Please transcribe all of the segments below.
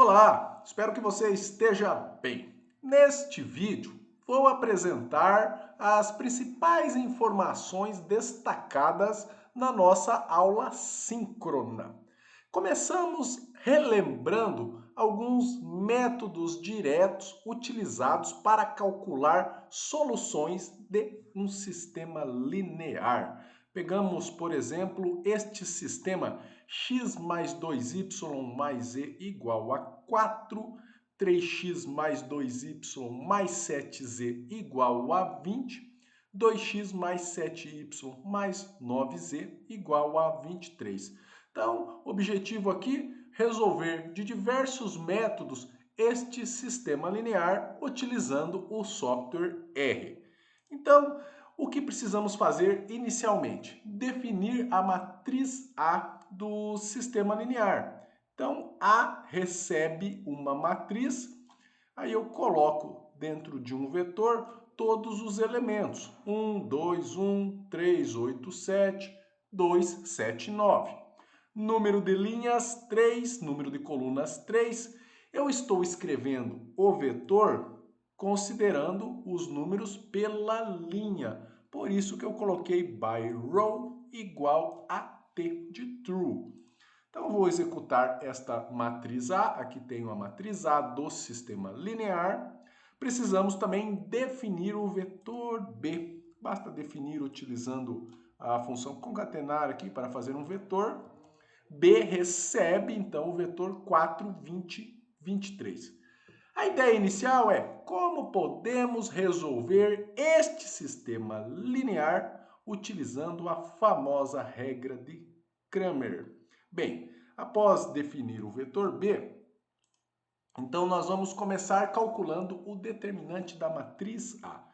Olá, espero que você esteja bem. Neste vídeo, vou apresentar as principais informações destacadas na nossa aula síncrona. Começamos relembrando alguns métodos diretos utilizados para calcular soluções de um sistema linear. Pegamos, por exemplo, este sistema x mais 2y mais z igual a 4, 3x mais 2y mais 7z igual a 20, 2x mais 7y mais 9z igual a 23. Então, o objetivo aqui é resolver de diversos métodos este sistema linear utilizando o software R. Então, o que precisamos fazer inicialmente? Definir a matriz A do sistema linear. Então, A recebe uma matriz, aí eu coloco dentro de um vetor todos os elementos. 1, 2, 1, 3, 8, 7, 2, 7, 9. Número de linhas 3, número de colunas 3. Eu estou escrevendo o vetor considerando os números pela linha. Por isso que eu coloquei by row igual a T de true. Então, eu vou executar esta matriz A. Aqui tenho a matriz A do sistema linear. Precisamos também definir o vetor B. Basta definir utilizando a função concatenar aqui para fazer um vetor. B recebe, então, o vetor 4, 20, 23. A ideia inicial é como podemos resolver este sistema linear utilizando a famosa regra de Cramer. Bem, após definir o vetor B, então nós vamos começar calculando o determinante da matriz A.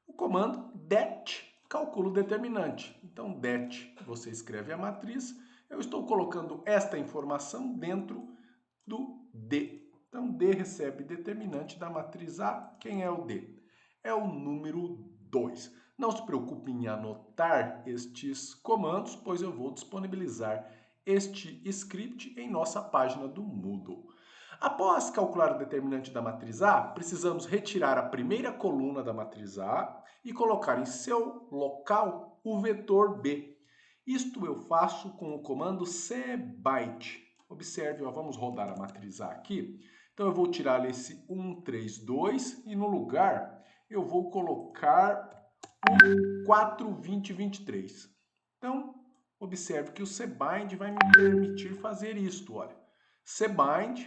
O comando det calcula o determinante. Então, det, você escreve a matriz, eu estou colocando esta informação dentro do D. Então, D recebe determinante da matriz A. Quem é o D? É o número 2. Não se preocupe em anotar estes comandos, pois eu vou disponibilizar este script em nossa página do Moodle. Após calcular o determinante da matriz A, precisamos retirar a primeira coluna da matriz A e colocar em seu local o vetor B. Isto eu faço com o comando cbyte. Observe, ó, vamos rodar a matriz A aqui. Então, eu vou tirar esse 1, 3, 2 e no lugar eu vou colocar o 4, 20, 23. Então, observe que o cbind vai me permitir fazer isto, olha. Cbind,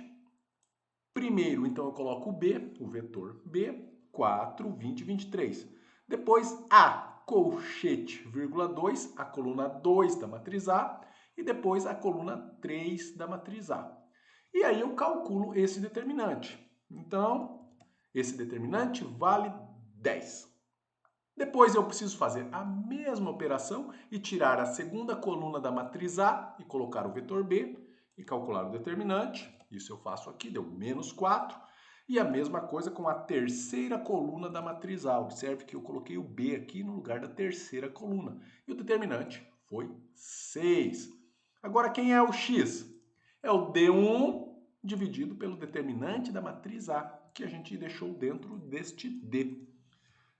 primeiro, então, eu coloco o B, o vetor B, 4, 20, 23. Depois, A, colchete, vírgula 2, a coluna 2 da matriz A, e depois a coluna 3 da matriz A. E aí eu calculo esse determinante. Então, esse determinante vale 10. Depois eu preciso fazer a mesma operação e tirar a segunda coluna da matriz A e colocar o vetor B e calcular o determinante. Isso eu faço aqui, deu menos 4. E a mesma coisa com a terceira coluna da matriz A. Observe que eu coloquei o B aqui no lugar da terceira coluna. E o determinante foi 6. Agora, quem é o X? É o D1 dividido pelo determinante da matriz A, que a gente deixou dentro deste D.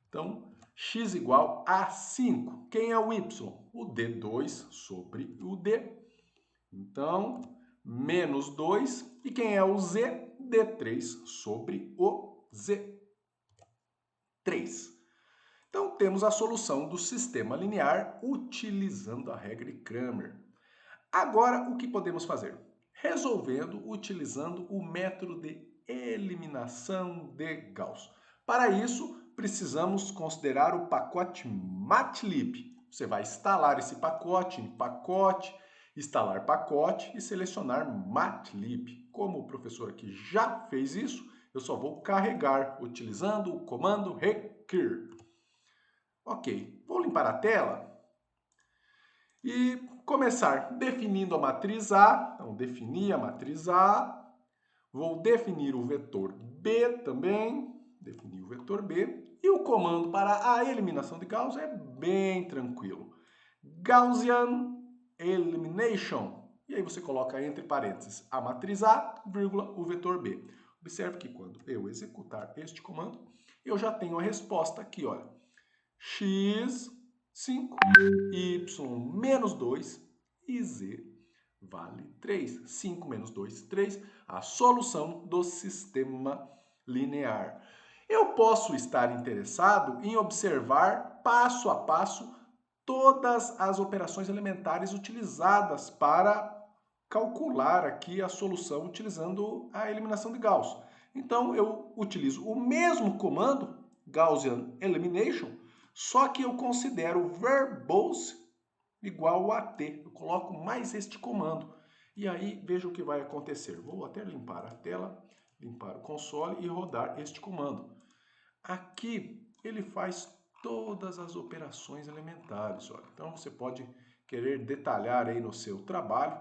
Então, x igual a 5. Quem é o y? O D2 sobre o D. Então, menos 2. E quem é o z? D3 sobre o Z3. Então, temos a solução do sistema linear utilizando a regra de Cramer. Agora, o que podemos fazer? Resolvendo utilizando o método de eliminação de Gauss. Para isso, precisamos considerar o pacote MATLib. Você vai instalar esse pacote em pacote, instalar pacote e selecionar MATLib. Como o professor aqui já fez isso, eu só vou carregar utilizando o comando recur. Ok, vou limpar a tela e começar definindo a matriz A. Então, definir a matriz A. Vou definir o vetor B também. Definir o vetor B. E o comando para a eliminação de Gauss é bem tranquilo. Gaussian Elimination. E aí você coloca entre parênteses a matriz A, vírgula, o vetor B. Observe que quando eu executar este comando, eu já tenho a resposta aqui, olha. X, 5, Y menos 2 e Z vale 3. 5 menos 2, 3. A solução do sistema linear. Eu posso estar interessado em observar passo a passo todas as operações elementares utilizadas para calcular aqui a solução utilizando a eliminação de Gauss. Então eu utilizo o mesmo comando, Gaussian Elimination, só que eu considero verbose igual a t. Eu coloco mais este comando. E aí veja o que vai acontecer. Vou até limpar a tela, limpar o console e rodar este comando. Aqui ele faz todas as operações elementares. Olha. Então você pode querer detalhar aí no seu trabalho.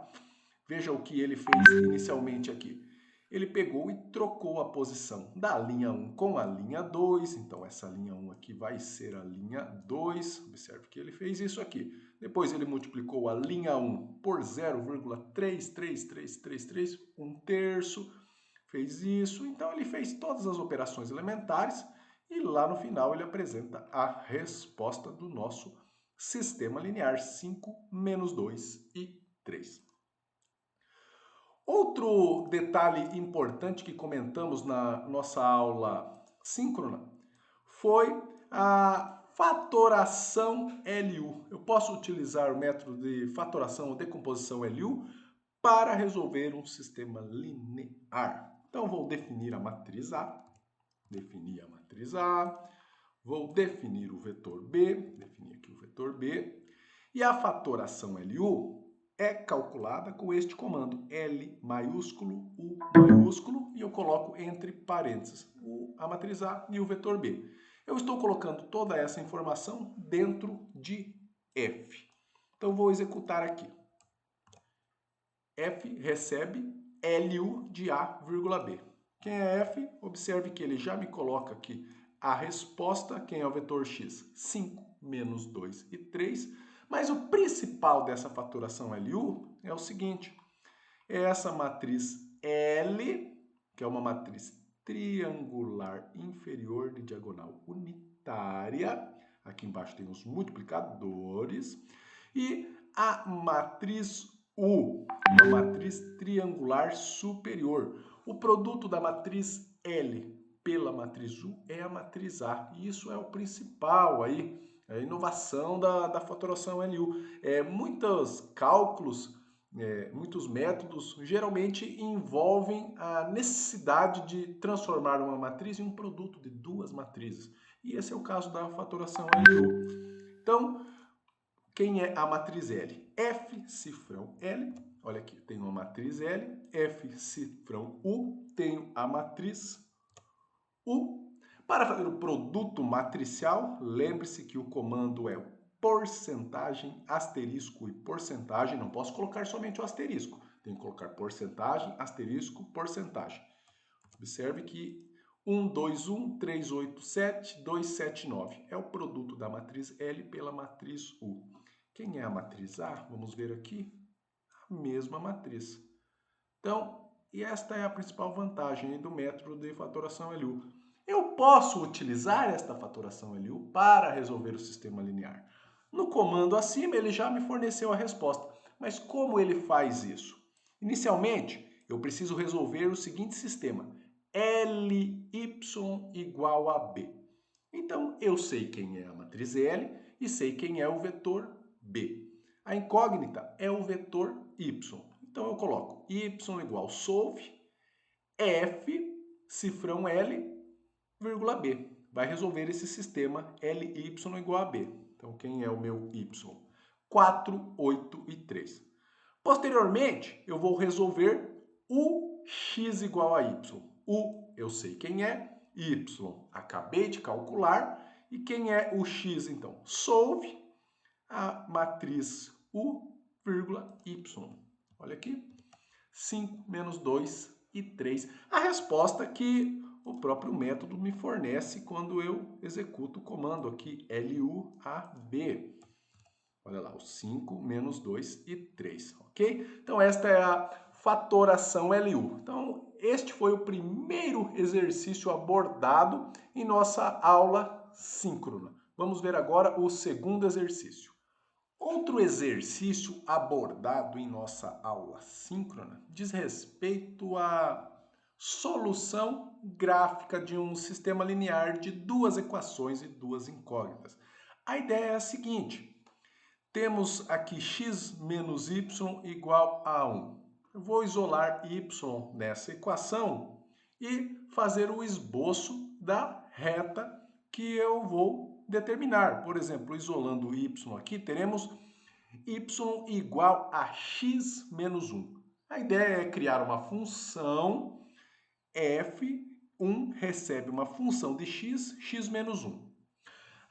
Veja o que ele fez inicialmente aqui. Ele pegou e trocou a posição da linha 1 com a linha 2. Então, essa linha 1 aqui vai ser a linha 2. Observe que ele fez isso aqui. Depois, ele multiplicou a linha 1 por 0,33333, 1/3. Fez isso. Então, ele fez todas as operações elementares. E lá no final, ele apresenta a resposta do nosso sistema linear 5 menos 2 e 3. Outro detalhe importante que comentamos na nossa aula síncrona foi a fatoração LU. Eu posso utilizar o método de fatoração ou decomposição LU para resolver um sistema linear. Então, vou definir a matriz A, vou definir o vetor B, definir aqui o vetor B, e a fatoração LU é calculada com este comando, L maiúsculo, U maiúsculo, e eu coloco entre parênteses a matriz A e o vetor B. Eu estou colocando toda essa informação dentro de F. Então, vou executar aqui. F recebe LU de A, vírgula B. Quem é F? Observe que ele já me coloca aqui a resposta. Quem é o vetor X? 5 menos 2 e 3. Mas o principal dessa fatoração LU é o seguinte. É essa matriz L, que é uma matriz triangular inferior de diagonal unitária. Aqui embaixo tem os multiplicadores. E a matriz U, uma matriz triangular superior. O produto da matriz L pela matriz U é a matriz A. E isso é o principal aí, a inovação da fatoração LU. Muitos cálculos, muitos métodos, geralmente envolvem a necessidade de transformar uma matriz em um produto de duas matrizes. E esse é o caso da fatoração LU. Então, quem é a matriz L? F cifrão L, olha aqui, tenho uma matriz L, F cifrão U, tenho a matriz U. Para fazer o produto matricial, lembre-se que o comando é porcentagem, asterisco e porcentagem. Não posso colocar somente o asterisco, tenho que colocar porcentagem, asterisco, porcentagem. Observe que 1,2,1,3,8,7,2,7,9 é o produto da matriz L pela matriz U. Quem é a matriz A? Vamos ver aqui. A mesma matriz. Então, e esta é a principal vantagem do método de fatoração LU. Eu posso utilizar esta fatoração LU para resolver o sistema linear. No comando acima, ele já me forneceu a resposta. Mas como ele faz isso? Inicialmente, eu preciso resolver o seguinte sistema. Ly igual a B. Então, eu sei quem é a matriz L e sei quem é o vetor B. A incógnita é o vetor Y. Então, eu coloco y igual solve f cifrão L, vírgula B. Vai resolver esse sistema Ly igual a B. Então, quem é o meu Y? 4, 8 e 3. Posteriormente, eu vou resolver o x igual a y. U, eu sei quem é. Y, acabei de calcular. E quem é o x, então? Solve a matriz U, vírgula, Y. Olha aqui. 5 menos 2 e 3. A resposta que o próprio método me fornece quando eu executo o comando aqui, LUAB. Olha lá, o 5 menos 2 e 3, ok? Então, esta é a fatoração LU. Então, este foi o primeiro exercício abordado em nossa aula síncrona. Vamos ver agora o segundo exercício. Outro exercício abordado em nossa aula síncrona diz respeito à solução gráfica de um sistema linear de duas equações e duas incógnitas. A ideia é a seguinte: temos aqui x menos y igual a 1. Eu vou isolar y nessa equação e fazer o esboço da reta que eu vou determinar. Por exemplo, isolando o y aqui, teremos y igual a x menos 1. A ideia é criar uma função f1 recebe uma função de x, x menos 1.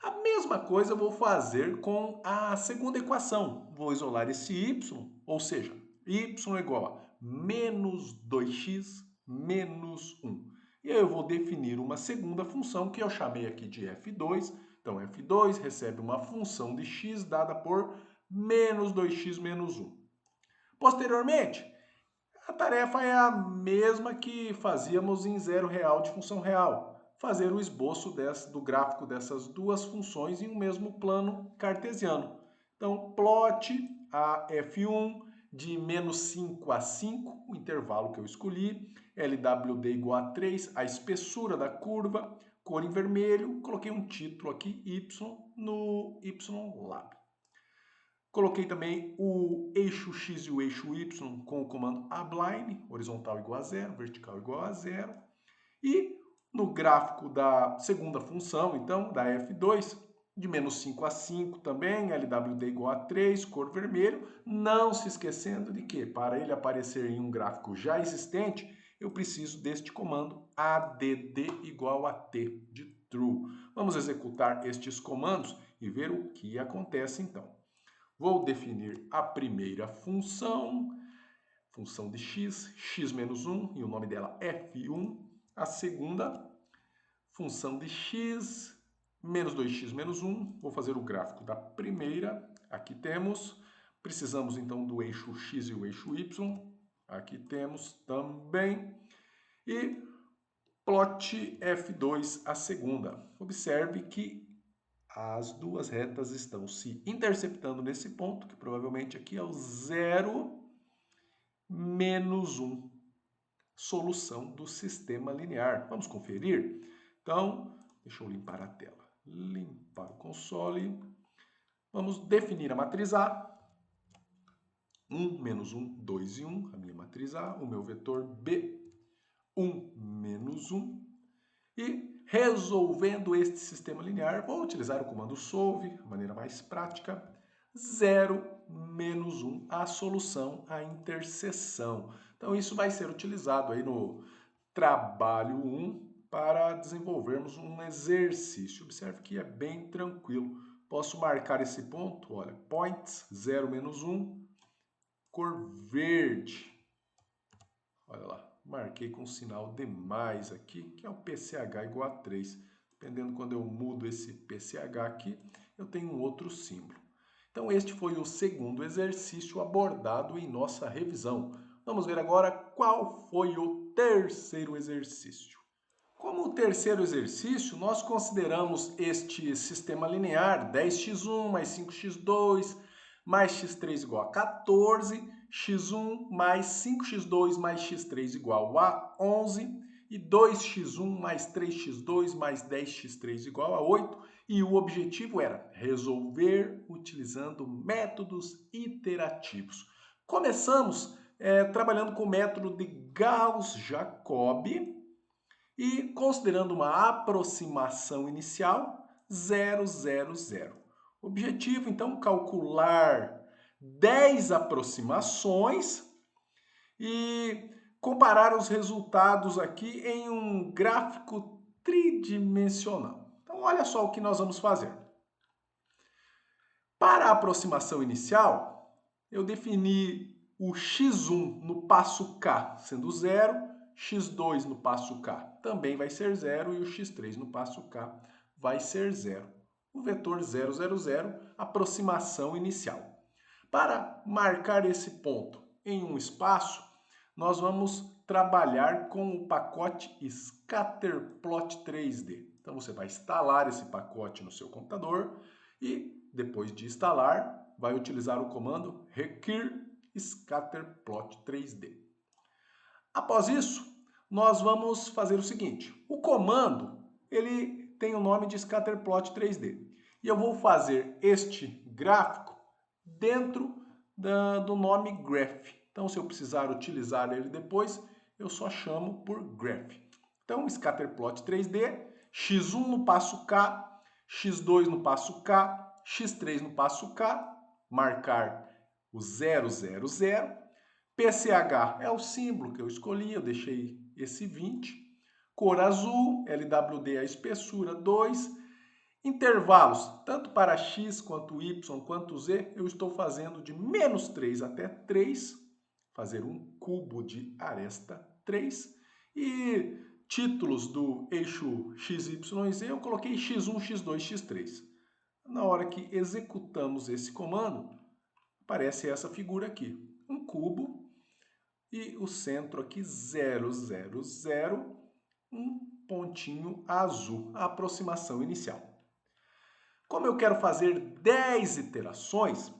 A mesma coisa eu vou fazer com a segunda equação. Vou isolar esse y, ou seja, y igual a menos 2x menos 1. E aí eu vou definir uma segunda função que eu chamei aqui de f2. Então, f2 recebe uma função de x dada por menos 2x menos 1. Posteriormente, a tarefa é a mesma que fazíamos em zero real de função real. Fazer o esboço do gráfico dessas duas funções em um mesmo plano cartesiano. Então, plote a f1 de menos 5 a 5, o intervalo que eu escolhi, LWD igual a 3, a espessura da curva, cor em vermelho, coloquei um título aqui, y, no YLab. Coloquei também o eixo x e o eixo y com o comando abline, horizontal igual a 0, vertical igual a 0. E no gráfico da segunda função, então, da f2, de menos 5 a 5 também, LWD igual a 3, cor vermelho, não se esquecendo de que, para ele aparecer em um gráfico já existente, eu preciso deste comando add igual a t, de true. Vamos executar estes comandos e ver o que acontece então. Vou definir a primeira função de x, x menos 1, e o nome dela é f1. A segunda, função de x, menos 2x menos 1. Vou fazer o gráfico da primeira. Aqui temos. Precisamos, então, do eixo x e o eixo y. Aqui temos também. E plot f2, a segunda. Observe que as duas retas estão se interceptando nesse ponto, que provavelmente aqui é o 0, menos 1. Solução do sistema linear. Vamos conferir? Então, deixa eu limpar a tela. Limpar o console. Vamos definir a matriz A. 1, menos 1, 2 e 1. A minha matriz A. O meu vetor B. 1, menos 1. E resolvendo este sistema linear, vou utilizar o comando solve, de maneira mais prática. 0, menos 1, a solução, a interseção. Então, isso vai ser utilizado aí no trabalho 1 para desenvolvermos um exercício. Observe que é bem tranquilo. Posso marcar esse ponto, olha, points, 0, menos 1, cor verde. Olha lá, marquei com um sinal de mais aqui, que é o PCH igual a 3. Dependendo quando eu mudo esse PCH aqui, eu tenho um outro símbolo. Então, este foi o segundo exercício abordado em nossa revisão. Vamos ver agora qual foi o terceiro exercício. Como o terceiro exercício, nós consideramos este sistema linear 10x1 mais 5x2 mais x3 igual a 14, x1 mais 5x2 mais x3 igual a 11 e 2x1 mais 3x2 mais 10x3 igual a 8. E o objetivo era resolver utilizando métodos iterativos. Começamos trabalhando com o método de Gauss-Jacob e considerando uma aproximação inicial 0, 0, 0. Objetivo, então, calcular 10 aproximações e comparar os resultados aqui em um gráfico tridimensional. Então, olha só o que nós vamos fazer. Para a aproximação inicial, eu defini o x1 no passo K sendo 0, x2 no passo K também vai ser 0 e o x3 no passo K vai ser 0. o vetor 0, 0, 0, aproximação inicial. Para marcar esse ponto em um espaço, nós vamos trabalhar com o pacote Scatterplot 3D. Então você vai instalar esse pacote no seu computador e depois de instalar, vai utilizar o comando require Scatterplot 3D. Após isso, nós vamos fazer o seguinte, o comando ele tem o nome de Scatterplot 3D e eu vou fazer este gráfico dentro do nome graph. Então, se eu precisar utilizar ele depois, eu só chamo por graph. Então, Scatterplot 3D, x1 no passo K, x2 no passo K, x3 no passo K, marcar o 0, 0, 0. PCH é o símbolo que eu escolhi, eu deixei esse 20. Cor azul, LWD é a espessura 2. Intervalos, tanto para x, quanto y, quanto z, eu estou fazendo de menos 3 até 3, fazer um cubo de aresta 3. E títulos do eixo x, y e z, eu coloquei x1, x2, x3. Na hora que executamos esse comando, aparece essa figura aqui, um cubo e o centro aqui 0, 0, 0, um pontinho azul, a aproximação inicial. Como eu quero fazer 10 iterações,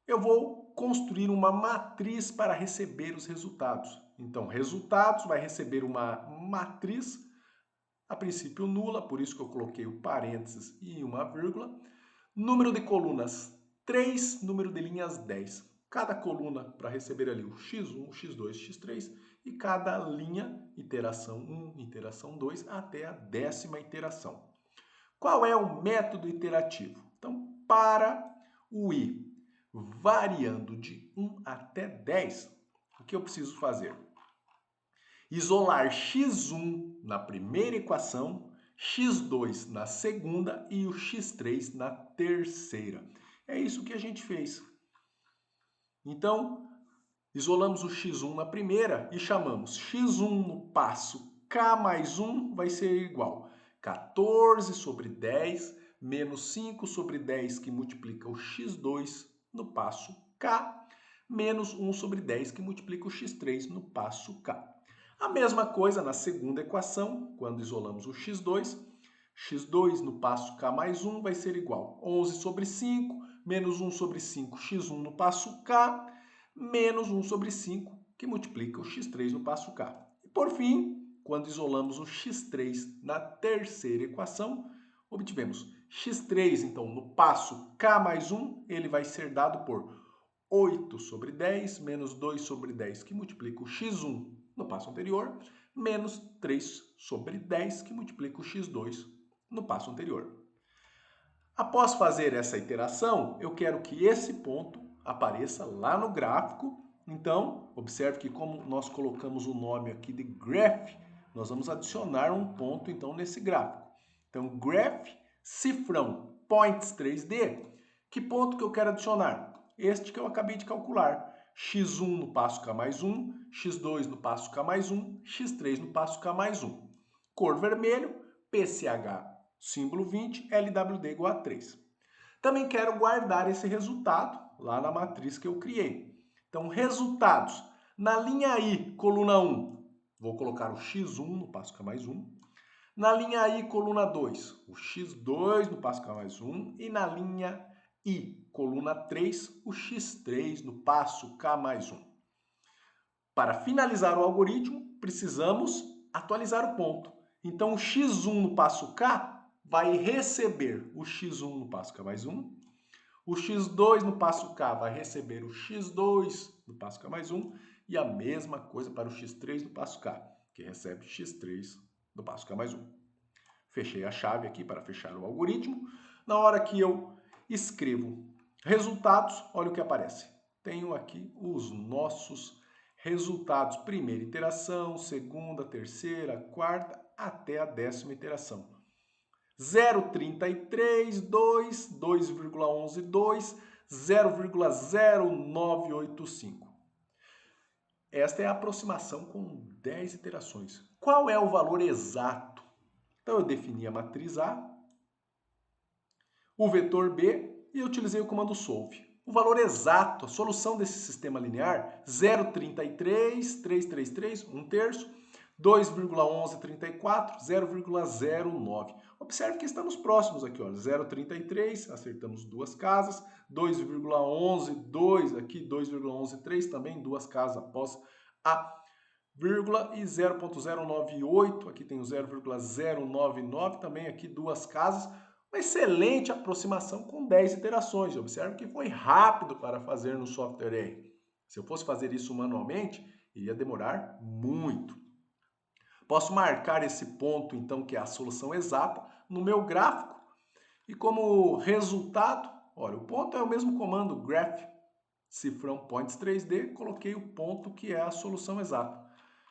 eu vou construir uma matriz para receber os resultados. Então, resultados vai receber uma matriz, a princípio nula, por isso que eu coloquei o parênteses e uma vírgula. Número de colunas 3, número de linhas 10. Cada coluna para receber ali o x1, x2, x3 e cada linha, iteração 1, iteração 2, até a 10ª iteração. Qual é o método iterativo? Então, para o i variando de 1 até 10, o que eu preciso fazer? Isolar x1 na primeira equação, x2 na segunda e o x3 na terceira. É isso que a gente fez. Então, isolamos o x1 na primeira e chamamos x1 no passo k mais 1 vai ser igual 14 sobre 10 menos 5 sobre 10 que multiplica o x2 no passo k, menos 1 sobre 10 que multiplica o x3 no passo k. A mesma coisa na segunda equação, quando isolamos o x2. x2 no passo k mais 1 vai ser igual a 11 sobre 5, menos 1 sobre 5, x1 no passo k, menos 1 sobre 5, que multiplica o x3 no passo k. E por fim, quando isolamos o x3 na terceira equação, obtivemos x3, então, no passo k mais 1, ele vai ser dado por 8 sobre 10, menos 2 sobre 10, que multiplica o x1 no passo anterior, menos 3 sobre 10, que multiplica o x2 no passo anterior. Após fazer essa iteração, eu quero que esse ponto apareça lá no gráfico. Então, observe que como nós colocamos o nome aqui de graph, nós vamos adicionar um ponto então nesse gráfico. Então, graph, cifrão, points 3D, que ponto que eu quero adicionar? Este que eu acabei de calcular. x1 no passo k mais 1, x2 no passo k mais 1, x3 no passo k mais 1. Cor vermelho, PCH, símbolo 20, LWD igual a 3. Também quero guardar esse resultado lá na matriz que eu criei. Então, resultados. Na linha I, coluna 1, vou colocar o x1 no passo k mais 1. Na linha I, coluna 2, o x2 no passo k mais 1. E na linha I, coluna 3, o x3 no passo k mais 1. Para finalizar o algoritmo, precisamos atualizar o ponto. Então, o x1 no passo k vai receber o x1 no passo k mais 1. O x2 no passo k vai receber o x2 no passo k mais 1. E a mesma coisa para o x3 no passo k, que recebe x3 no passo k mais 1. Fechei a chave aqui para fechar o algoritmo. Na hora que eu escrevo resultados, olha o que aparece. Tenho aqui os nossos resultados. Primeira iteração, segunda, terceira, quarta, até a 10ª iteração. 0,33, 2, 2,11, 2, 0,0985. Esta é a aproximação com 10 iterações. Qual é o valor exato? Então, eu defini a matriz A, o vetor B e utilizei o comando solve. O valor exato, a solução desse sistema linear, 0,33333, 1/3, 2,1134, 0,09. Observe que estamos próximos aqui, ó, 0,33, acertamos duas casas, 2,112 aqui, 2,113 também, duas casas após a vírgula, e 0,098, aqui tem o 0,099, também aqui duas casas. Uma excelente aproximação com 10 iterações. Observe que foi rápido para fazer no software R. Se eu fosse fazer isso manualmente, iria demorar muito. Posso marcar esse ponto, então, que é a solução exata, no meu gráfico. E como resultado, olha, o ponto é o mesmo comando graph, cifrão points 3D, coloquei o ponto que é a solução exata.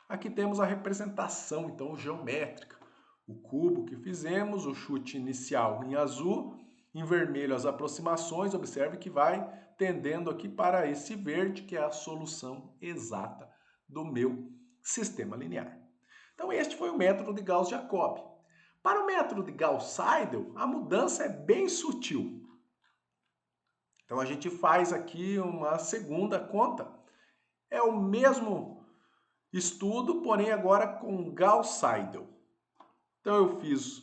Aqui temos a representação, então, geométrica. O cubo que fizemos, o chute inicial em azul, em vermelho as aproximações, observe que vai tendendo aqui para esse verde, que é a solução exata do meu sistema linear. Então, este foi o método de Gauss-Jacobi. Para o método de Gauss-Seidel, a mudança é bem sutil. Então, a gente faz aqui uma segunda conta. É o mesmo estudo, porém agora com Gauss-Seidel. Então, eu fiz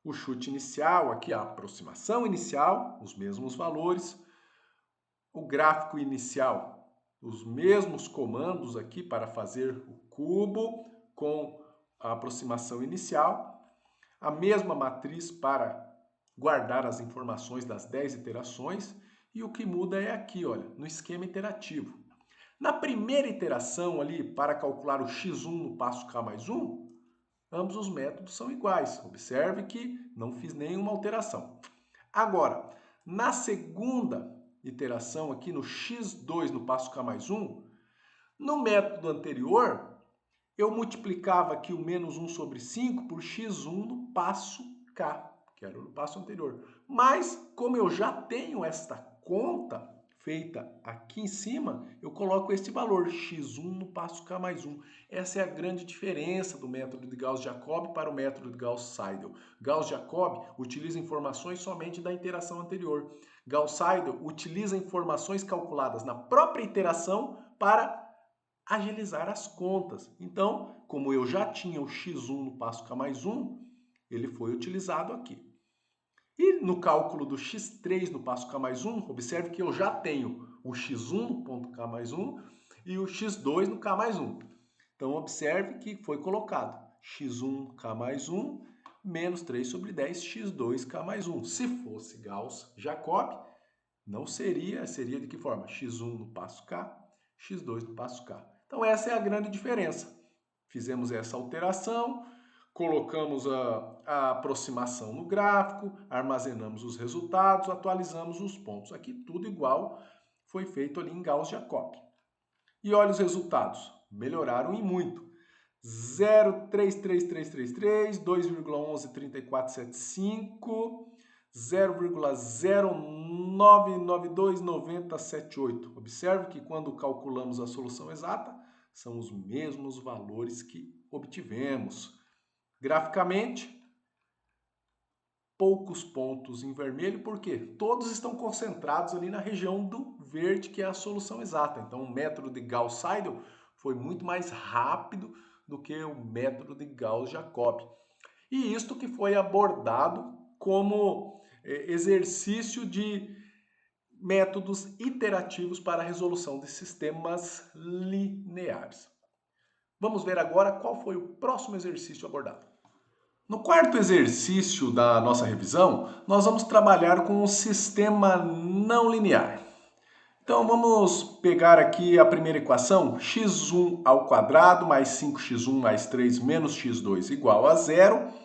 o chute inicial, aqui a aproximação inicial, os mesmos valores. O gráfico inicial, os mesmos comandos aqui para fazer o cubo com a aproximação inicial, a mesma matriz para guardar as informações das 10 iterações, e o que muda é aqui, olha, no esquema iterativo. Na primeira iteração ali, para calcular o x1 no passo k mais 1, ambos os métodos são iguais. Observe que não fiz nenhuma alteração. Agora, na segunda iteração aqui no x2 no passo k mais 1, no método anterior, eu multiplicava aqui o menos 1 sobre 5 por x1 no passo K, que era no passo anterior. Mas, como eu já tenho esta conta feita aqui em cima, eu coloco este valor, x1 no passo K mais 1. Essa é a grande diferença do método de Gauss-Jacobi para o método de Gauss-Seidel. Gauss-Jacobi utiliza informações somente da iteração anterior. Gauss-Seidel utiliza informações calculadas na própria iteração para agilizar as contas. Então, como eu já tinha o x1 no passo k mais 1, ele foi utilizado aqui. E no cálculo do x3 no passo k mais 1, observe que eu já tenho o x1 no ponto k mais 1 e o x2 no k mais 1. Então, observe que foi colocado x1 k mais 1 menos 3 sobre 10 x2 k mais 1. Se fosse Gauss-Jacobi, não seria de que forma? x1 no passo k, x2 no passo k. Então, essa é a grande diferença. Fizemos essa alteração, colocamos a aproximação no gráfico, armazenamos os resultados, atualizamos os pontos. Aqui tudo igual foi feito ali em Gauss-Jacobi. E olha os resultados, melhoraram e muito. 0,33333, 2,113475, 0,09929078. Observe que quando calculamos a solução exata, são os mesmos valores que obtivemos. Graficamente, poucos pontos em vermelho, porque todos estão concentrados ali na região do verde, que é a solução exata. Então, o método de Gauss-Seidel foi muito mais rápido do que o método de Gauss-Jacobi. E isto que foi abordado como exercício de métodos iterativos para a resolução de sistemas lineares. Vamos ver agora qual foi o próximo exercício abordado. No quarto exercício da nossa revisão, nós vamos trabalhar com um sistema não linear. Então, vamos pegar aqui a primeira equação, x1 ao quadrado mais 5x1 mais 3 menos x2 igual a 0.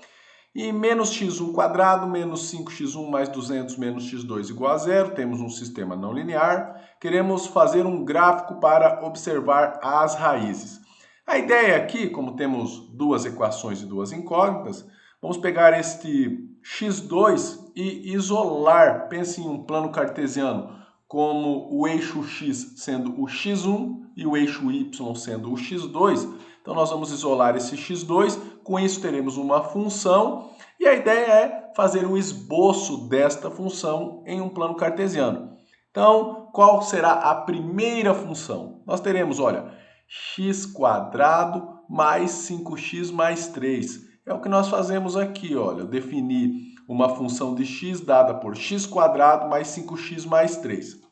E menos x1 quadrado menos 5x1 mais 200 menos x2 igual a 0. Temos um sistema não linear. Queremos fazer um gráfico para observar as raízes. A ideia aqui, como temos duas equações e duas incógnitas, vamos pegar este x2 e isolar. Pense em um plano cartesiano, como o eixo x sendo o x1 e o eixo y sendo o x2. Então, nós vamos isolar esse x2, com isso teremos uma função, e E a ideia é fazer o esboço desta função em um plano cartesiano. Então, qual será a primeira função? Nós teremos, olha, x² mais 5x mais 3. É o que nós fazemos aqui, olha, eu defini uma função de x dada por x² mais 5x mais 3.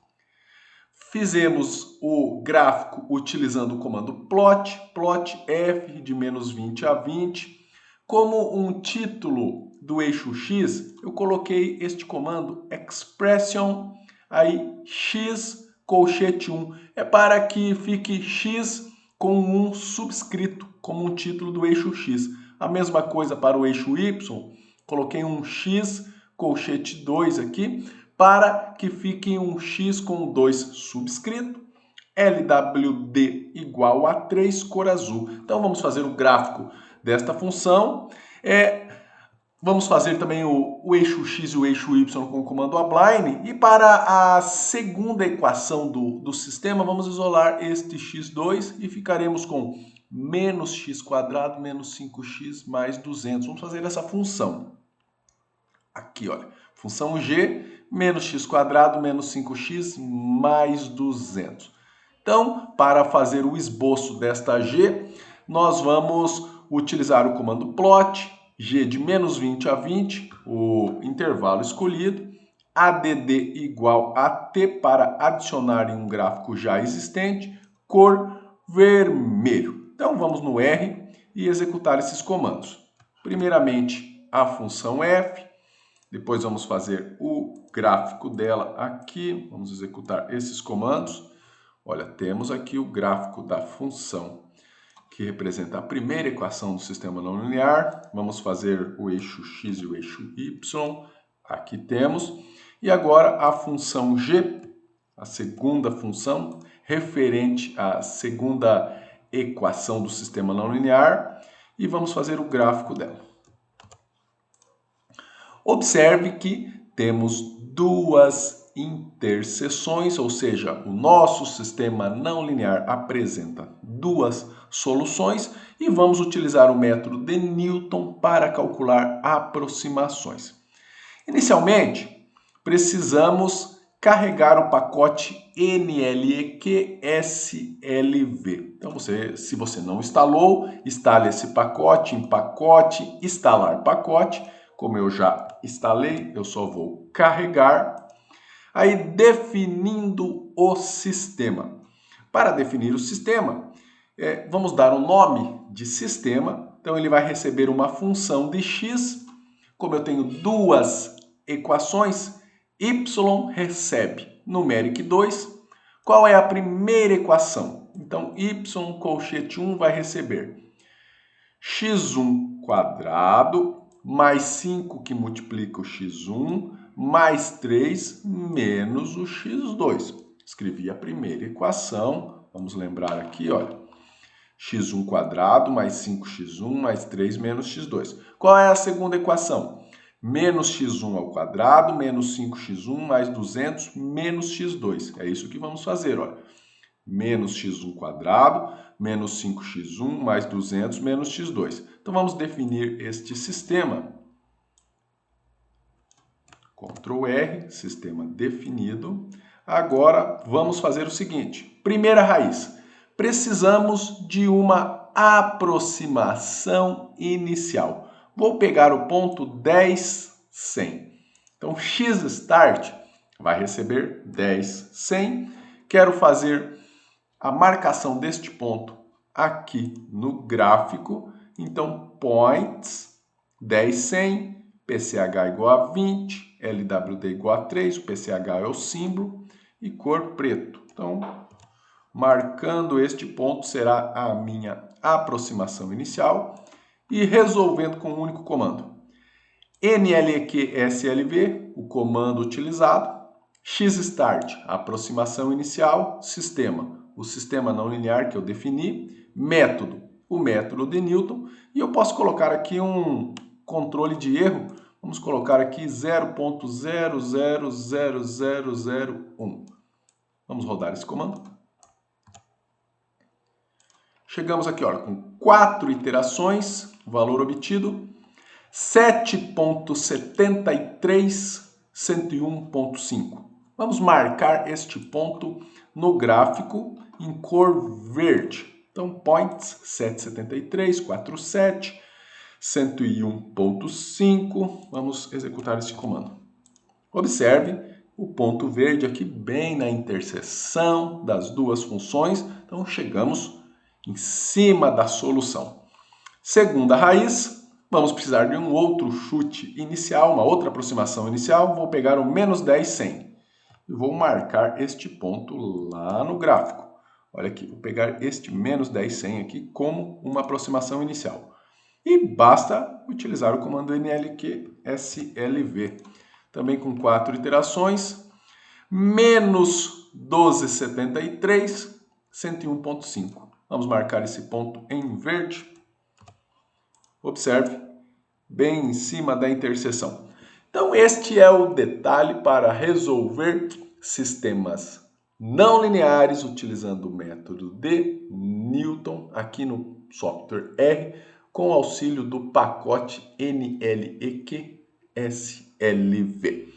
Fizemos o gráfico utilizando o comando plot, plot f de menos 20 a 20. Como um título do eixo x, eu coloquei este comando expression, aí x colchete 1. É para que fique x com um subscrito, como um título do eixo x. A mesma coisa para o eixo y, coloquei um x colchete 2 aqui, para que fique um x com 2 subscrito, LWD igual a 3, cor azul. Então vamos fazer o gráfico desta função. Vamos fazer também o eixo x e o eixo y com o comando abline. E para a segunda equação do sistema, vamos isolar este x2 e ficaremos com menos x² menos 5x mais 200. Vamos fazer essa função. Aqui, olha, função g menos x² menos 5x mais 200. Então, para fazer o esboço desta g, nós vamos utilizar o comando plot, g de menos 20 a 20, o intervalo escolhido, add igual a t para adicionar em um gráfico já existente, cor vermelho. Então, vamos no R e executar esses comandos. Primeiramente, a função f, depois vamos fazer o gráfico dela aqui, vamos executar esses comandos. Olha, temos aqui o gráfico da função, que representa a primeira equação do sistema não linear. Vamos fazer o eixo x e o eixo y, aqui temos. E agora a função g, a segunda função, referente à segunda equação do sistema não linear, e vamos fazer o gráfico dela. Observe que temos duas interseções, ou seja, o nosso sistema não linear apresenta duas soluções e vamos utilizar o método de Newton para calcular aproximações. Inicialmente, precisamos carregar o pacote NLEQ-SLV. Então, se você não instalou, instale esse pacote em pacote, instalar pacote. Como eu já instalei, eu só vou carregar. Aí, definindo o sistema. Para definir o sistema, vamos dar um nome de sistema. Então, ele vai receber uma função de x. Como eu tenho duas equações, y recebe numeric 2. Qual é a primeira equação? Então, y colchete 1 vai receber x1² mais 5 que multiplica o x1, mais 3 menos o x2. Escrevi a primeira equação, vamos lembrar aqui, olha, x1² mais 5x1 mais 3 menos x2. Qual é a segunda equação? Menos x1² menos 5x1 mais 200 menos x2. É isso que vamos fazer, olha. Menos x1² menos 5x1 mais 200 menos x2. Então, vamos definir este sistema. Ctrl R, sistema definido. Agora, vamos fazer o seguinte. Primeira raiz. Precisamos de uma aproximação inicial. Vou pegar o ponto 10, 100. Então, x_start vai receber 10, 100. Quero fazer a marcação deste ponto aqui no gráfico. Então, points 10, 100, PCH igual a 20, LWD igual a 3, o PCH é o símbolo, e cor preto. Então, marcando este ponto será a minha aproximação inicial e resolvendo com um único comando. NLEQ-SLV, o comando utilizado, x_start, aproximação inicial, sistema, o sistema não linear que eu defini, método, o método de Newton, e eu posso colocar aqui um controle de erro, vamos colocar aqui 0.000001. Vamos rodar esse comando. Chegamos aqui, olha, com 4 iterações, valor obtido 7.73, 101.5. Vamos marcar este ponto no gráfico em cor verde. Então, points 773, 47, 101.5. Vamos executar este comando. Observe o ponto verde aqui bem na interseção das duas funções. Então, chegamos em cima da solução. Segunda raiz, vamos precisar de um outro chute inicial, uma outra aproximação inicial. Vou pegar o menos 10, 100. E vou marcar este ponto lá no gráfico. Olha aqui, vou pegar este menos 10, 100 aqui como uma aproximação inicial. E basta utilizar o comando nlq slv. Também com 4 iterações. Menos 12,73, 101.5. Vamos marcar esse ponto em verde. Observe, bem em cima da interseção. Então, este é o detalhe para resolver sistemas não lineares utilizando o método de Newton aqui no software R com auxílio do pacote NLEQ SLV.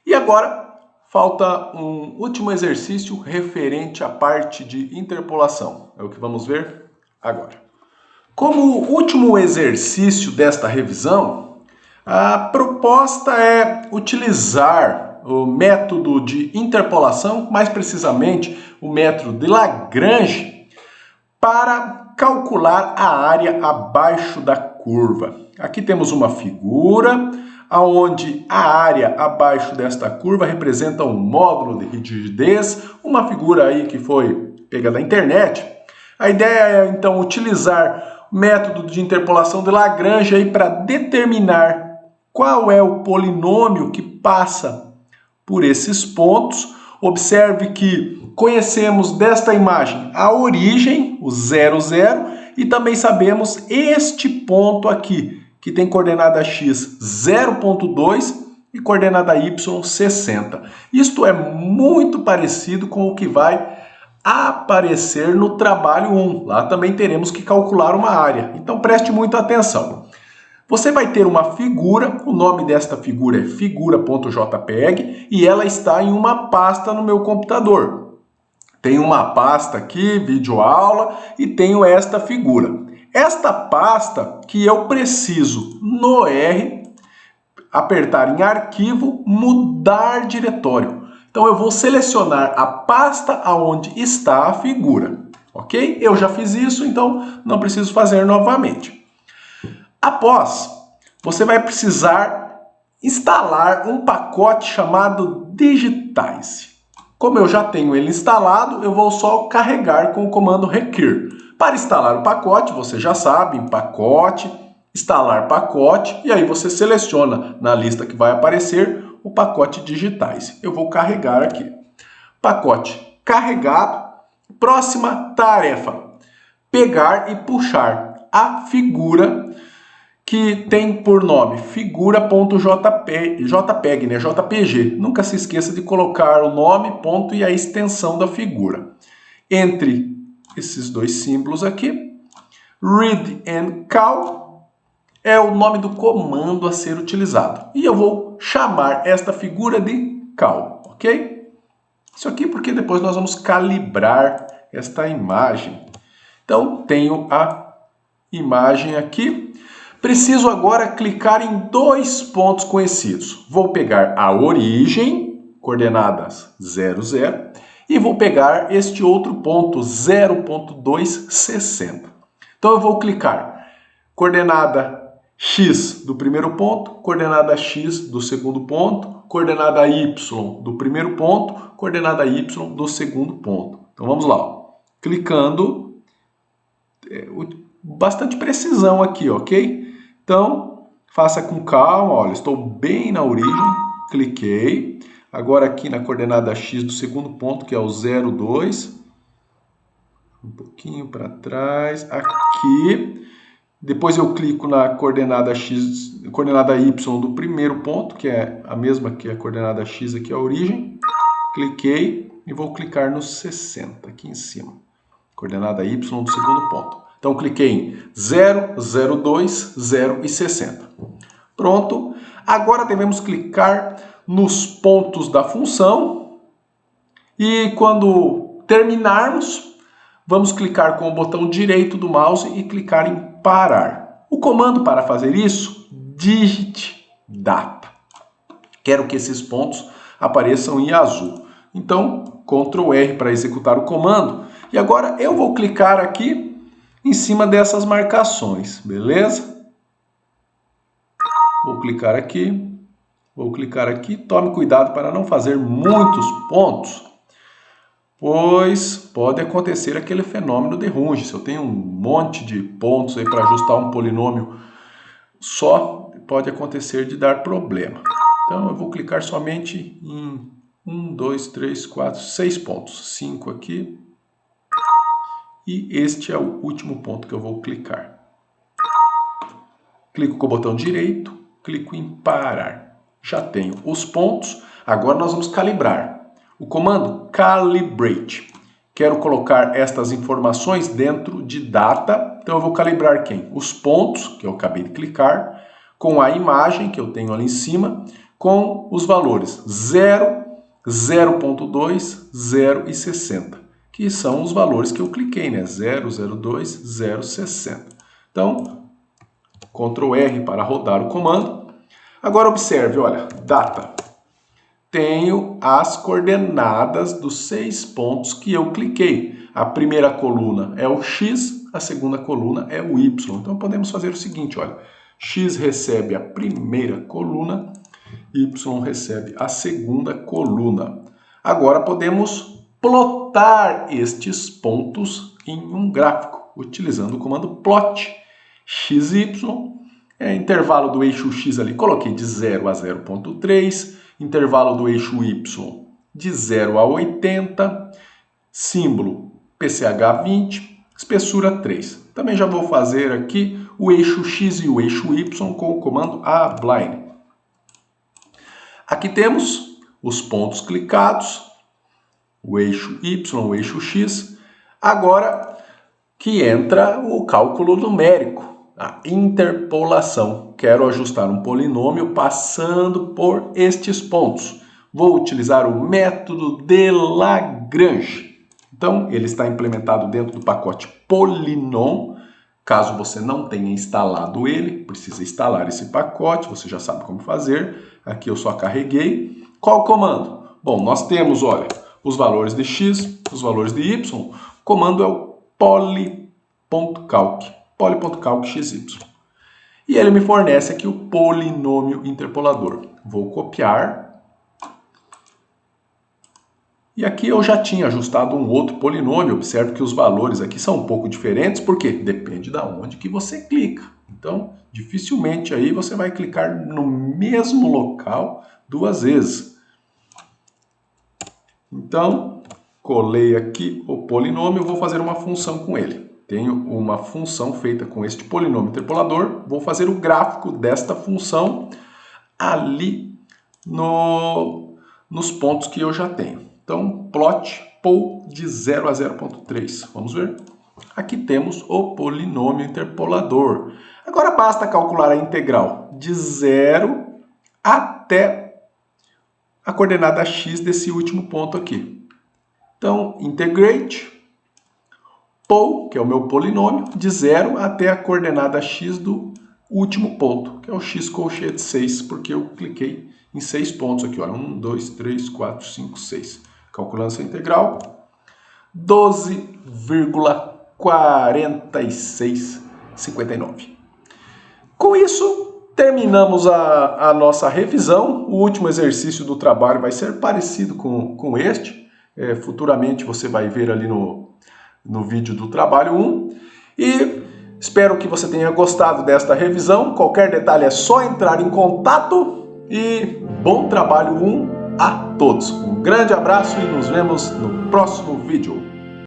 E agora, falta um último exercício referente à parte de interpolação. É o que vamos ver agora. Como último exercício desta revisão, a proposta é utilizar o método de interpolação, mais precisamente o método de Lagrange, para calcular a área abaixo da curva. Aqui temos uma figura onde a área abaixo desta curva representa um módulo de rigidez, uma figura aí que foi pegada da internet. A ideia é então utilizar o método de interpolação de Lagrange aí para determinar qual é o polinômio que passa por esses pontos. Observe que conhecemos desta imagem a origem, o 0, 0, e também sabemos este ponto aqui, que tem coordenada x 0,2 e coordenada y 60. Isto é muito parecido com o que vai aparecer no trabalho 1. Lá também teremos que calcular uma área. Então preste muita atenção. Você vai ter uma figura, o nome desta figura é figura.jpg e ela está em uma pasta no meu computador. Tem uma pasta aqui, videoaula, e tenho esta figura. Esta pasta que eu preciso no R, apertar em arquivo, mudar diretório. Então eu vou selecionar a pasta onde está a figura, ok? Eu já fiz isso, então não preciso fazer novamente. Após, você vai precisar instalar um pacote chamado Digitize. Como eu já tenho ele instalado, eu vou só carregar com o comando require. Para instalar o pacote, você já sabe, em pacote, instalar pacote, e aí você seleciona na lista que vai aparecer o pacote Digitize. Eu vou carregar aqui. Pacote carregado. Próxima tarefa, pegar e puxar a figura que tem por nome figura.jpg, né? JPG. Nunca se esqueça de colocar o nome, ponto e a extensão da figura. Entre esses dois símbolos aqui, read and call é o nome do comando a ser utilizado. E eu vou chamar esta figura de call, ok? Isso aqui porque depois nós vamos calibrar esta imagem. Então, tenho a imagem aqui. Preciso agora clicar em dois pontos conhecidos. Vou pegar a origem, coordenadas 0, 0, e vou pegar este outro ponto, 0,260. Então eu vou clicar coordenada x do primeiro ponto, coordenada x do segundo ponto, coordenada y do primeiro ponto, coordenada y do segundo ponto. Então vamos lá, ó. Clicando, bastante precisão aqui, ok? Então, faça com calma, olha, estou bem na origem, cliquei. Agora aqui na coordenada x do segundo ponto, que é o 0,2. Um pouquinho para trás, aqui. Depois eu clico na coordenada x, coordenada y do primeiro ponto, que é a mesma que a coordenada x aqui, a origem. Cliquei e vou clicar no 60, aqui em cima. Coordenada y do segundo ponto. Então, cliquei em 0, 0,2, 0,60. Pronto. Agora devemos clicar nos pontos da função e quando terminarmos, vamos clicar com o botão direito do mouse e clicar em parar. O comando para fazer isso, digite data. Quero que esses pontos apareçam em azul. Então, Ctrl R para executar o comando. E agora eu vou clicar aqui em cima dessas marcações, beleza? Vou clicar aqui. Tome cuidado para não fazer muitos pontos, pois pode acontecer aquele fenômeno de Runge. Se eu tenho um monte de pontos aí para ajustar um polinômio só, pode acontecer de dar problema. Então eu vou clicar somente em 1, 2, 3, 4, 6 pontos. 5 aqui. E este é o último ponto que eu vou clicar. Clico com o botão direito, clico em parar. Já tenho os pontos. Agora nós vamos calibrar. O comando calibrate. Quero colocar estas informações dentro de data. Então eu vou calibrar quem? Os pontos, que eu acabei de clicar, com a imagem que eu tenho ali em cima, com os valores 0, 0.2, 0 e 60, que são os valores que eu cliquei, né? 0, 0.2, 0, 60. Então, Ctrl R para rodar o comando. Agora observe, olha, data. Tenho as coordenadas dos 6 pontos que eu cliquei. A primeira coluna é o X, a segunda coluna é o Y. Então podemos fazer o seguinte, olha, X recebe a primeira coluna, Y recebe a segunda coluna. Agora podemos plotar estes pontos em um gráfico, utilizando o comando plot. XY, intervalo do eixo X ali, coloquei de 0 a 0.3, intervalo do eixo Y de 0 a 80, símbolo PCH20, espessura 3. Também já vou fazer aqui o eixo X e o eixo Y com o comando abline. Aqui temos os pontos clicados, o eixo Y, o eixo X. Agora que entra o cálculo numérico, a interpolação. Quero ajustar um polinômio passando por estes pontos. Vou utilizar o método de Lagrange. Então, ele está implementado dentro do pacote Polynom. Caso você não tenha instalado ele, precisa instalar esse pacote, você já sabe como fazer. Aqui eu só carreguei. Qual o comando? Bom, nós temos, olha, os valores de x, os valores de y. O comando é o poly.calc, poly.calc xy. E ele me fornece aqui o polinômio interpolador. Vou copiar. E aqui eu já tinha ajustado um outro polinômio. Observe que os valores aqui são um pouco diferentes, porque depende de onde que você clica. Então, dificilmente aí você vai clicar no mesmo local duas vezes. Então, colei aqui o polinômio, vou fazer uma função com ele. Tenho uma função feita com este polinômio interpolador. Vou fazer o gráfico desta função ali nos pontos que eu já tenho. Então, plot pol de 0 a 0.3. Vamos ver? Aqui temos o polinômio interpolador. Agora basta calcular a integral de 0 até a coordenada x desse último ponto aqui. Então, integrate pol, que é o meu polinômio, de 0 até a coordenada x do último ponto, que é o x colcheia de 6, porque eu cliquei em 6 pontos aqui. Olha, 1, 2, 3, 4, 5, 6. Calculando essa integral, 12,4659. Com isso, terminamos a nossa revisão. O último exercício do trabalho vai ser parecido com este. Futuramente você vai ver ali no vídeo do trabalho 1. E espero que você tenha gostado desta revisão. Qualquer detalhe é só entrar em contato. E bom trabalho 1 a todos. Um grande abraço e nos vemos no próximo vídeo.